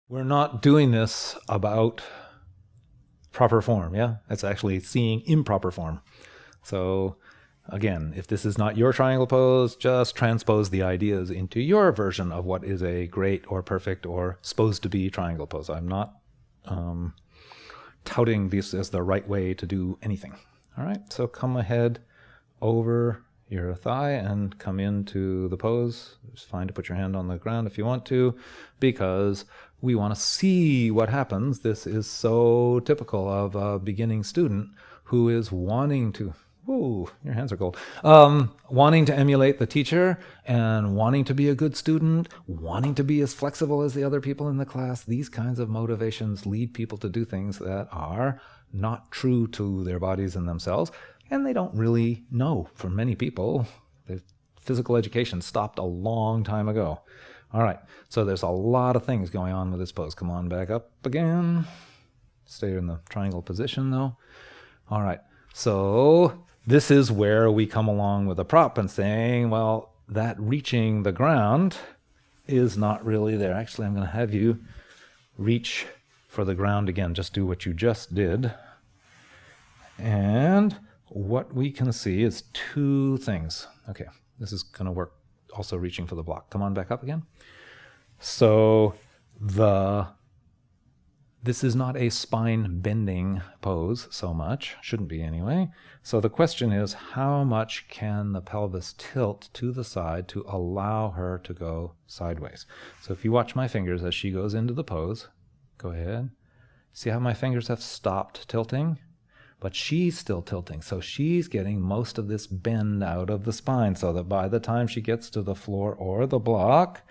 We're not doing this about proper form, yeah? It's actually seeing improper form. So again, if this is not your triangle pose, just transpose the ideas into your version of what is a great or perfect or supposed to be triangle pose. I'm not touting this as the right way to do anything. All right, so come ahead over your thigh and come into the pose. It's fine to put your hand on the ground if you want to, because we want to see what happens. This is so typical of a beginning student who is wanting to, whoa, your hands are cold, wanting to emulate the teacher and wanting to be a good student, wanting to be as flexible as the other people in the class. These kinds of motivations lead people to do things that are not true to their bodies and themselves. And they don't really know. For many people, the physical education stopped a long time ago. All right, so there's a lot of things going on with this pose. Come on back up again. Stay in the triangle position though. All right, so this is where we come along with a prop and saying, well, that reaching the ground is not really there. Actually, I'm going to have you reach for the ground again. Just do what you just did. And what we can see is two things. Okay, this is going to work also reaching for the block. Come on back up again. So this is not a spine bending pose so much, shouldn't be anyway. So the question is, how much can the pelvis tilt to the side to allow her to go sideways? So if you watch my fingers as she goes into the pose, go ahead. See how my fingers have stopped tilting? But she's still tilting, so she's getting most of this bend out of the spine, so that by the time she gets to the floor or the block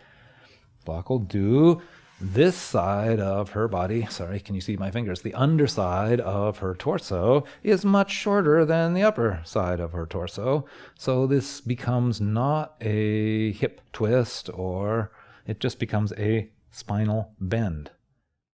will do this side of her body. Sorry, can you see my fingers? The underside of her torso is much shorter than the upper side of her torso, so this becomes not a hip twist, or it just becomes a spinal bend.